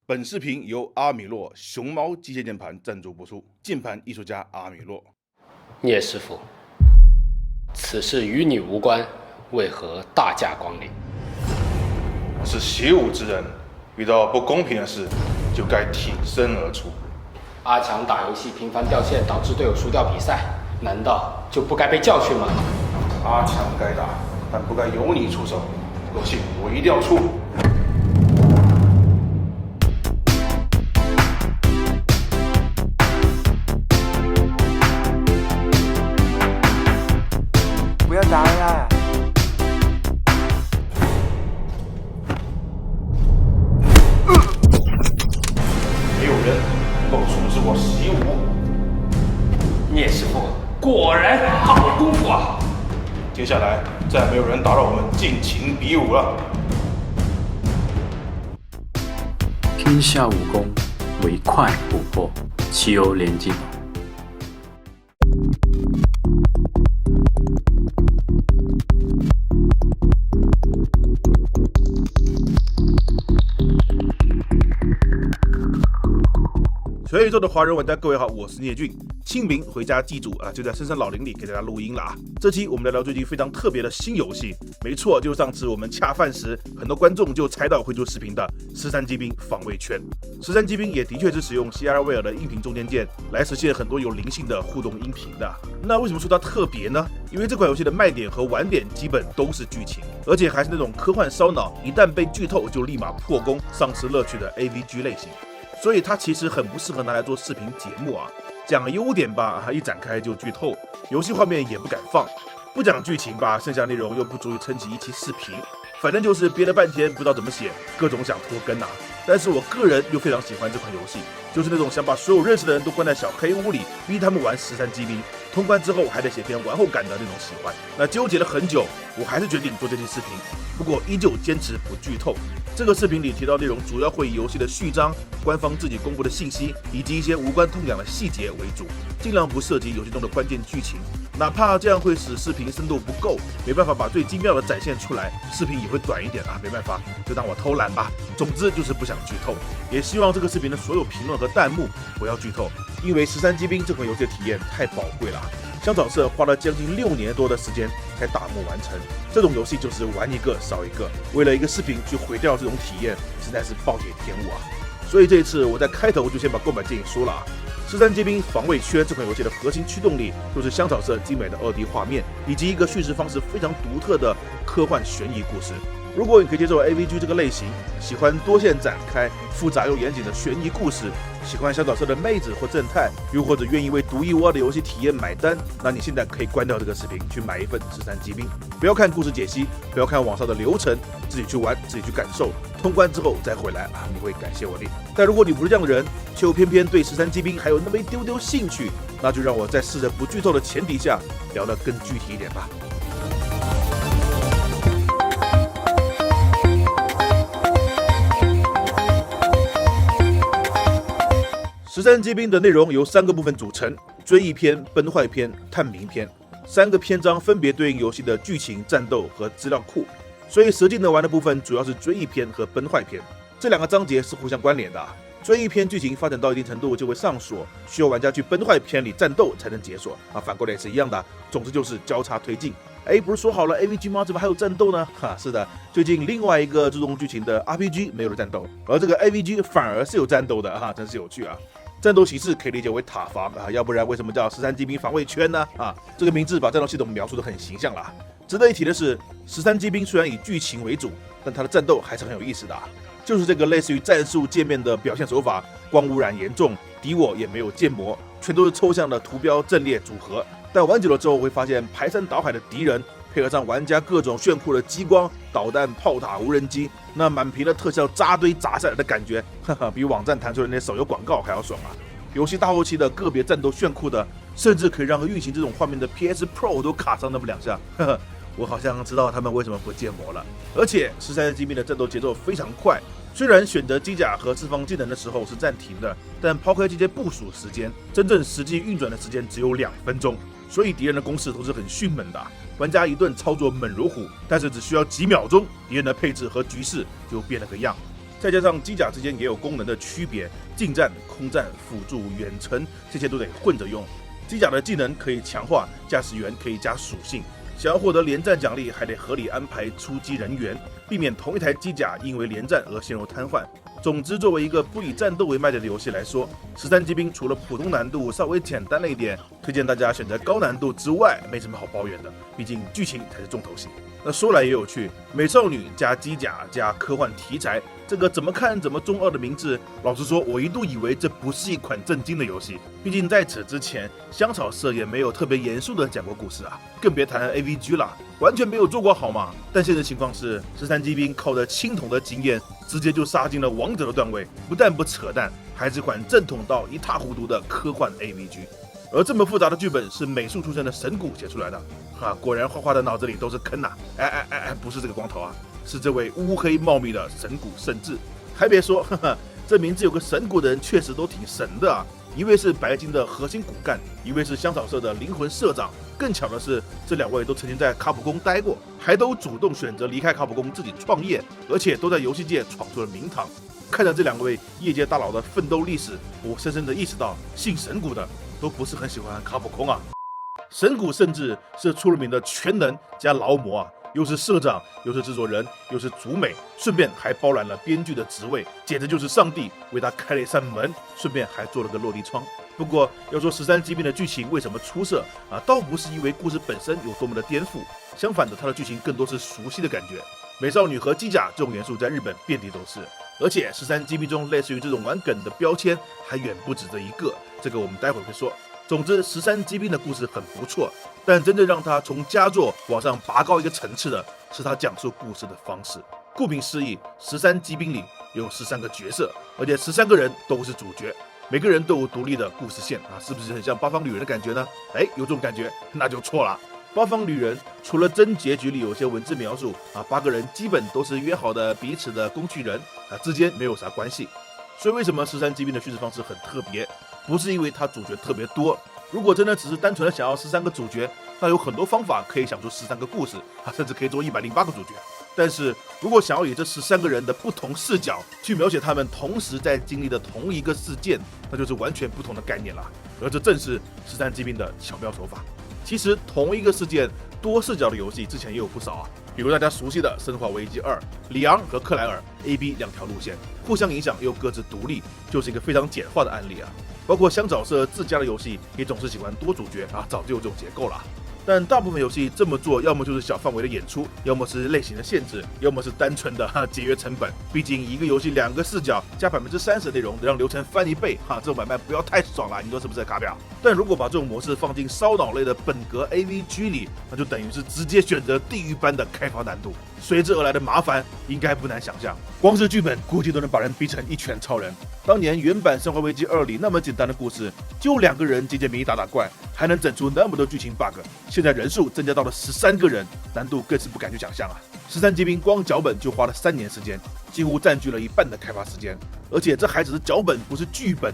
本视频由阿米洛熊猫机械键盘赞助播出，键盘艺术家阿米洛。聂师傅，此事与你无关，为何大驾光临？我是习武之人，遇到不公平的事就该挺身而出。阿强打游戏频繁掉线，导致队友输掉比赛，难道就不该被教训吗？阿强该打，但不该由你出手。有戏我一定要出。不要打了！没有人能够阻止我习武。聂师傅果然好功夫啊！接下来再没有人打扰我们尽情比武了。天下武功，唯快不破，岂有连击宝？全宇宙的华人玩家，各位好，我是聂俊。清明回家祭祖啊，就在深山老林里给大家录音了啊。这期我们来聊最近非常特别的新游戏，没错，就是上次我们恰饭时，很多观众就猜到会做视频的13机兵防卫圈。13机兵也的确是使用 Sierra 的音频中间件来实现很多有灵性的互动音频的。那为什么说它特别呢？因为这款游戏的卖点和玩点基本都是剧情，而且还是那种科幻烧脑，一旦被剧透就立马破功、丧失乐趣的 AVG 类型。所以它其实很不适合拿来做视频节目啊。讲优点吧，一展开就剧透，游戏画面也不敢放；不讲剧情吧，剩下内容又不足以撑起一期视频。反正就是憋了半天，不知道怎么写，各种想拖更啊。但是我个人又非常喜欢这款游戏，就是那种想把所有认识的人都关在小黑屋里，逼他们玩13机兵，通关之后还得写篇玩后感的那种喜欢。那纠结了很久，我还是决定做这期视频，不过依旧坚持不剧透。这个视频里提到内容主要会以游戏的序章、官方自己公布的信息以及一些无关痛痒的细节为主，尽量不涉及游戏中的关键剧情。哪怕这样会使视频深度不够，没办法把最精妙的展现出来，视频也会短一点啊，没办法，就当我偷懒吧。总之就是不想剧透，也希望这个视频的所有评论和弹幕不要剧透，因为13机兵这款游戏的体验太宝贵了。香草社花了将近6年多的时间才打磨完成，这种游戏就是玩一个少一个，为了一个视频去毁掉这种体验，实在是暴殄天物啊！所以这一次我在开头就先把购买建议说了啊。13机兵防卫圈这款游戏的核心驱动力就是香草社精美的2D 画面，以及一个叙事方式非常独特的科幻悬疑故事。如果你可以接受 AVG 这个类型，喜欢多线展开、复杂又严谨的悬疑故事，喜欢香草社的妹子或正太，又或者愿意为独一无二的游戏体验买单，那你现在可以关掉这个视频，去买一份13机兵。不要看故事解析，不要看网上的流程，自己去玩，自己去感受。通关之后再回来啊，你会感谢我的。但如果你不是这样的人，却又偏偏对13机兵还有那么一丢丢兴趣，那就让我在试着不剧透的前提下聊得更具体一点吧。13机兵的内容由3个部分组成：追忆篇、崩坏篇、探明篇。3个篇章分别对应游戏的剧情、战斗和资料库。所以实际能玩的部分主要是追忆篇和崩坏篇，这2个章节是互相关联的。追忆篇剧情发展到一定程度就会上锁，需要玩家去崩坏篇里战斗才能解锁啊，反过来也是一样的。总之就是交叉推进。不是说好了 AVG 吗？怎么还有战斗呢？是的，最近另外一个注重剧情的 RPG 没有了战斗，而这个 AVG 反而是有战斗的真是有趣啊。战斗形式可以理解为塔防啊，要不然为什么叫13机兵防卫圈呢？这个名字把战斗系统描述得很形象了。值得一提的是，13机兵虽然以剧情为主，但它的战斗还是很有意思的就是这个类似于战术界面的表现手法，光污染严重，敌我也没有建模，全都是抽象的图标阵列组合。但玩久了之后会发现，排山倒海的敌人，配合上玩家各种炫酷的激光、导弹、炮塔、无人机，那满屏的特效扎堆砸下来的感觉，比网站弹出的那些手游广告还要爽啊！游戏大后期的个别战斗炫酷的，甚至可以让运行这种画面的 PS Pro 都卡上那么2下，我好像知道他们为什么不建模了。而且13机兵的战斗节奏非常快，虽然选择机甲和释放技能的时候是暂停的，但抛开这些部署时间，真正实际运转的时间只有2分钟，所以敌人的攻势都是很迅猛的。玩家一顿操作猛如虎，但是只需要几秒钟，敌人的配置和局势就变了个样。再加上机甲之间也有功能的区别，近战、空战、辅助、远程这些都得混着用。机甲的技能可以强化，驾驶员可以加属性。想要获得连战奖励，还得合理安排出击人员，避免同一台机甲因为连战而陷入瘫痪。总之，作为一个不以战斗为卖点的游戏来说，13机兵除了普通难度稍微简单了一点，推荐大家选择高难度之外，没什么好抱怨的。毕竟剧情才是重头戏。那说来也有趣，美少女加机甲加科幻题材，这个怎么看怎么中二的名字，老实说，我一度以为这不是一款正经的游戏。毕竟在此之前，香草社也没有特别严肃的讲过故事啊，更别谈 AVG 了，完全没有做过好嘛。但现实情况是，13机兵靠着青铜的经验，直接就杀进了王者的段位，不但不扯淡，还是款正统到一塌糊涂的科幻 AVG。而这么复杂的剧本是美术出身的神谷写出来的果然画画的脑子里都是坑啊！不是这个光头啊，是这位乌黑茂密的神谷圣治。还别说，这名字有个神谷的人确实都挺神的啊！一位是白金的核心骨干，一位是香草社的灵魂社长。更巧的是，这两位都曾经在卡普空待过，还都主动选择离开卡普空自己创业，而且都在游戏界闯出了名堂。看着这两位业界大佬的奋斗历史，我深深的意识到，姓神谷的都不是很喜欢卡普空啊。神谷甚至是出了名的全能加劳模啊，又是社长，又是制作人，又是主美，顺便还包揽了编剧的职位，简直就是上帝为他开了一扇门，顺便还做了个落地窗。不过要说13机兵的剧情为什么出色倒不是因为故事本身有多么的颠覆，相反的，它的剧情更多是熟悉的感觉。美少女和机甲这种元素在日本遍地都是，而且13机兵中类似于这种玩梗的标签还远不止这一个，这个我们待会会说。总之，13机兵的故事很不错，但真正让他从佳作往上拔高一个层次的是他讲述故事的方式。顾名思义，13机兵里有13个角色，而且13个人都是主角，每个人都有独立的故事线是不是很像八方旅人的感觉呢？有这种感觉那就错了。八方旅人除了真结局里有些文字描述8个人基本都是约好的彼此的工具人之间没有啥关系。所以为什么13机兵的叙事方式很特别？不是因为他主角特别多，如果真的只是单纯的想要13个主角，那有很多方法可以想出13个故事甚至可以做108个主角。但是如果想要以这13个人的不同视角去描写他们同时在经历的同一个事件，那就是完全不同的概念了。而这正是13机兵的巧妙手法。其实同一个事件多视角的游戏之前也有不少比如大家熟悉的《生化危机2》，里昂和克莱尔 A、B 两条路线互相影响又各自独立，就是一个非常简化的案例包括香草社自家的游戏也总是喜欢多主角早就有这种结构了。但大部分游戏这么做，要么就是小范围的演出，要么是类型的限制，要么是单纯的节约成本。毕竟一个游戏2个视角加30%的内容，让流程翻1倍这种买卖不要太爽了，你说是不是卡表？但如果把这种模式放进烧脑类的本格 AVG 里，那就等于是直接选择地狱般的开发难度，随之而来的麻烦应该不难想象。光是剧本估计都能把人逼成一拳超人。当年原版《生化危机2》里那么简单的故事，就2个人解解谜打打怪，还能整出那么多剧情 bug。现在人数增加到了13个人，难度更是不敢去想象13机兵光脚本就花了3年时间，几乎占据了一半的开发时间。而且这还只是脚本，不是剧本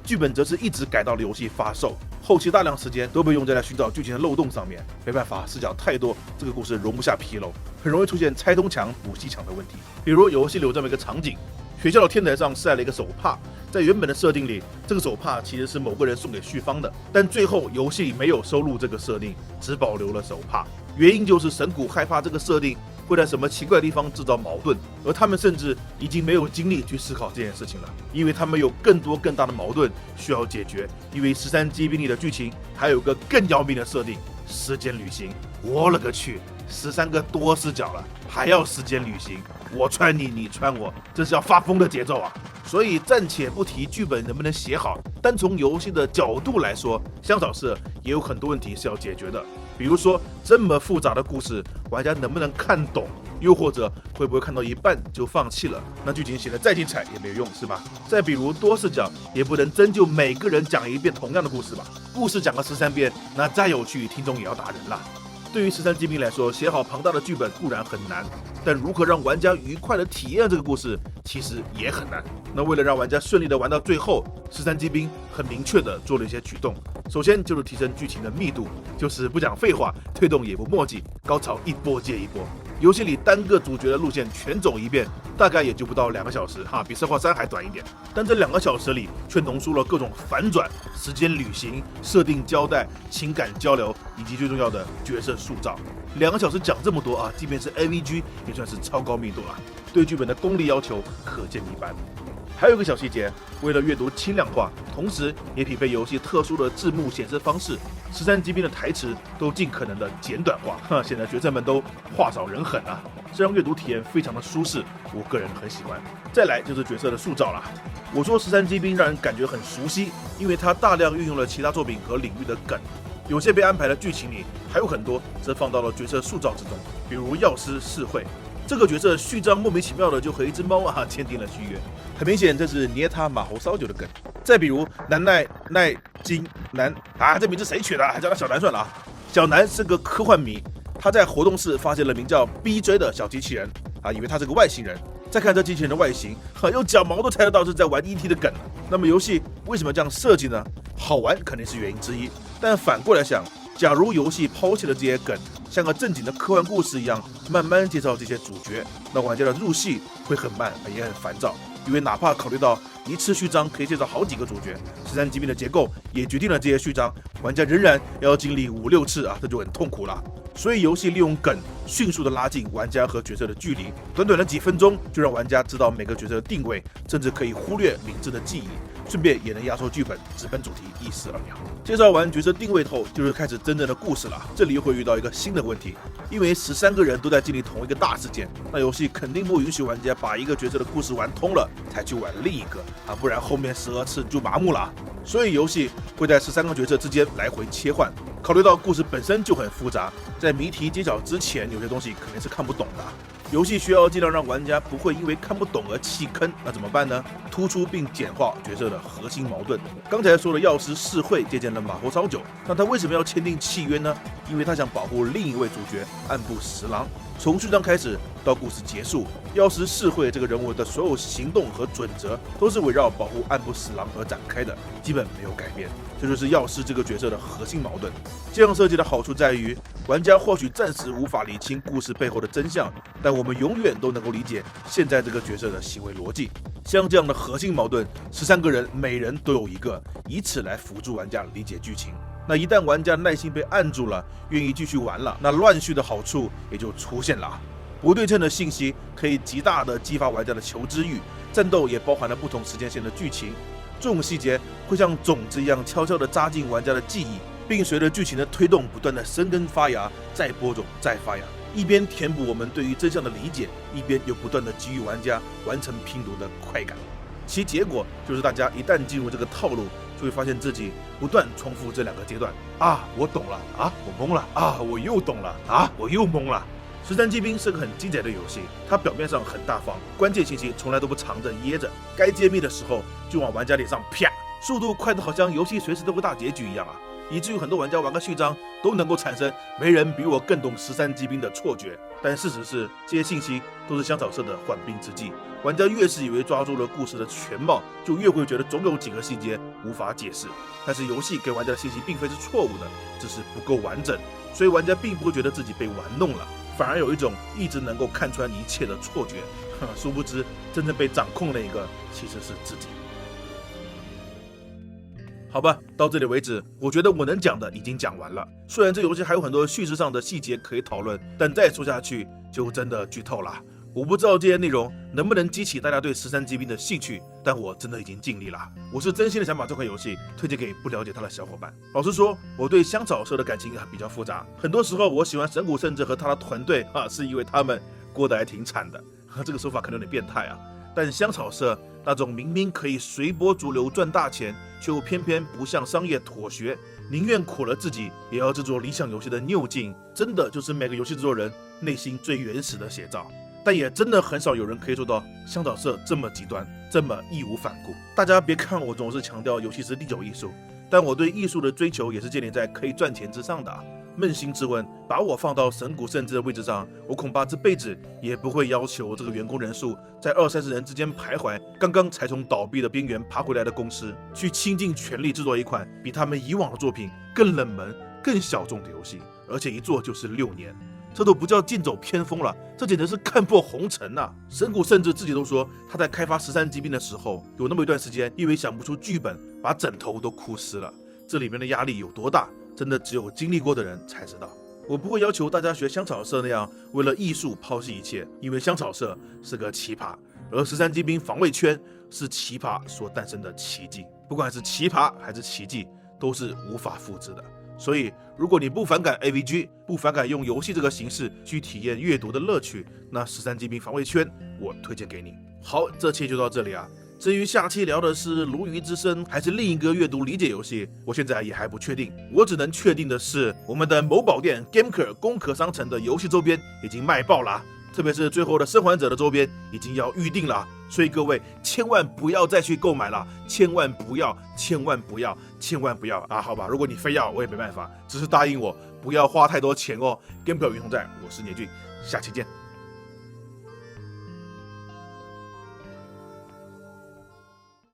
剧本则是一直改到了游戏发售，后期大量时间都被用在了寻找剧情的漏洞上面。没办法，视角太多，这个故事容不下纰漏，很容易出现拆东墙补西墙的问题。比如游戏里有这么一个场景，学校的天台上晒了一个手帕，在原本的设定里，这个手帕其实是某个人送给旭方的，但最后游戏没有收录这个设定，只保留了手帕。原因就是神谷害怕这个设定会在什么奇怪的地方制造矛盾，而他们甚至已经没有精力去思考这件事情了，因为他们有更多更大的矛盾需要解决。因为13机兵里的剧情还有个更要命的设定，时间旅行。我勒个去，13个多视角了，还要时间旅行，我穿你，你穿我，这是要发疯的节奏所以暂且不提剧本能不能写好，单从游戏的角度来说，香草社也有很多问题是要解决的。比如说这么复杂的故事，玩家能不能看懂？又或者会不会看到一半就放弃了？那剧情写得再精彩也没有用，是吧？再比如多视角，也不能真就每个人讲一遍同样的故事吧？故事讲个13遍，那再有趣，听众也要打人了。对于13机兵来说，写好庞大的剧本固然很难，但如何让玩家愉快地体验这个故事，其实也很难。那为了让玩家顺利地玩到最后，13机兵很明确地做了一些举动。首先就是提升剧情的密度，就是不讲废话，推动也不墨迹，高潮一波接一波。游戏里单个主角的路线全走一遍，大概也就不到2个小时哈，比《生化3》还短一点。但这2个小时里却浓缩了各种反转、时间旅行、设定交代、情感交流，以及最重要的角色塑造。2个小时讲这么多啊，即便是 AVG 也算是超高密度了，对剧本的功力要求可见一斑。还有一个小细节，为了阅读轻量化，同时也匹配游戏特殊的字幕显示方式，13机兵的台词都尽可能的简短化，显得角色们都话少人狠啊，这让阅读体验非常的舒适，我个人很喜欢。再来就是角色的塑造啦，我说13机兵让人感觉很熟悉，因为它大量运用了其他作品和领域的梗，有些被安排了剧情里，还有很多则放到了角色塑造之中，比如药师世会。这个角色序章莫名其妙的就和一只猫签订了续约，很明显这是捏他马猴烧酒的梗。再比如南奈金南这名字谁取的？还叫他小南算了啊。小南是个科幻迷，他在活动室发现了名叫 BJ 的小机器人以为他是个外星人。再看这机器人的外形，用脚毛都猜得到是在玩 ET 的梗了。那么游戏为什么这样设计呢？好玩肯定是原因之一，但反过来想，假如游戏抛弃了这些梗，像个正经的科幻故事一样慢慢介绍这些主角，那玩家的入戏会很慢，也很烦躁。因为哪怕考虑到一次序章可以介绍好几个主角，13机兵的结构也决定了这些序章，玩家仍然要经历5、6次这就很痛苦了。所以游戏利用梗迅速的拉近玩家和角色的距离，短短的几分钟就让玩家知道每个角色的定位，甚至可以忽略理智的记忆，顺便也能压缩剧本，直奔主题，一石二鸟。介绍完角色定位后，就是开始真正的故事了。这里又会遇到一个新的问题，因为13个人都在经历同一个大事件，那游戏肯定不允许玩家把一个角色的故事玩通了才去玩另一个不然后面12次就麻木了。所以游戏会在13个角色之间来回切换。考虑到故事本身就很复杂，在谜题揭晓之前，有些东西肯定是看不懂的。游戏需要尽量让玩家不会因为看不懂而弃坑，那怎么办呢？突出并简化角色的核心矛盾。刚才说的药师世会借鉴了马猴烧酒，那他为什么要签订契约呢？因为他想保护另一位主角暗部十郎。从序章开始到故事结束，药师世会这个人物的所有行动和准则都是围绕保护暗部十郎而展开的，基本没有改变。这就是药师这个角色的核心矛盾。这样设计的好处在于，玩家或许暂时无法理清故事背后的真相，但我们永远都能够理解现在这个角色的行为逻辑。像这样的核心矛盾，13个人每人都有一个，以此来辅助玩家理解剧情。那一旦玩家耐心被按住了，愿意继续玩了，那乱序的好处也就出现了。不对称的信息可以极大的激发玩家的求知欲，战斗也包含了不同时间线的剧情。这种细节会像种子一样悄悄地扎进玩家的记忆，并随着剧情的推动不断的生根发芽，再播种，再发芽，一边填补我们对于真相的理解，一边又不断的给予玩家完成拼读的快感。其结果就是大家一旦进入这个套路，就会发现自己不断重复这2个阶段我懂了我懵了我又懂了我又懵了。13机兵是个很精彩的游戏，它表面上很大方，关键信息从来都不藏着掖着，该揭秘的时候就往玩家脸上啪，速度快得好像游戏随时都会大结局一样以至于很多玩家玩个序章都能够产生没人比我更懂13机兵的错觉。但事实是，这些信息都是香草社的缓兵之计。玩家越是以为抓住了故事的全貌，就越会觉得总有几个细节无法解释。但是游戏给玩家的信息并非是错误的，只是不够完整，所以玩家并不会觉得自己被玩弄了，反而有一种一直能够看穿一切的错觉。殊不知，真正被掌控的一个其实是自己。好吧，到这里为止，我觉得我能讲的已经讲完了。虽然这游戏还有很多叙事上的细节可以讨论，但再说下去就真的剧透了。我不知道这些内容能不能激起大家对13机兵的兴趣，但我真的已经尽力了。我是真心的想把这款游戏推荐给不了解它的小伙伴。老实说，我对香草社的感情比较复杂，很多时候我喜欢神谷圣治和他的团队是因为他们过得还挺惨的。这个说法可能有点变态但香草社那种明明可以随波逐流赚大钱，却又偏偏不向商业妥协，宁愿苦了自己也要制作理想游戏的拗劲，真的就是每个游戏制作人内心最原始的写照。但也真的很少有人可以做到香草社这么极端，这么义无反顾。大家别看我总是强调游戏是第9艺术，但我对艺术的追求也是建立在可以赚钱之上的。扪心自问，把我放到神谷圣治的位置上，我恐怕这辈子也不会要求这个员工人数在20-30人之间徘徊，刚刚才从倒闭的边缘爬回来的公司，去倾尽全力制作一款比他们以往的作品更冷门、更小众的游戏，而且一做就是6年。这都不叫剑走偏锋了，这简直是看破红尘啊！神谷甚至自己都说，他在开发13机兵的时候，有那么一段时间，因为想不出剧本，把枕头都哭湿了。这里面的压力有多大，真的只有经历过的人才知道。我不会要求大家学香草社那样为了艺术抛弃一切，因为香草社是个奇葩，而13机兵防卫圈是奇葩所诞生的奇迹。不管是奇葩还是奇迹，都是无法复制的。所以，如果你不反感 AVG， 不反感用游戏这个形式去体验阅读的乐趣，那13机兵防卫圈我推荐给你。好，这期就到这里啊。至于下期聊的是鲈鱼之声还是另一个阅读理解游戏，我现在也还不确定。我只能确定的是，我们的某宝店 Gameker 攻壳商城的游戏周边已经卖爆了，特别是最后的生还者的周边已经要预定了，所以各位千万不要再去购买了，千万不要啊！好吧，如果你非要，我也没办法，只是答应我不要花太多钱哦。Gameker 云同在，我是聂俊，下期见。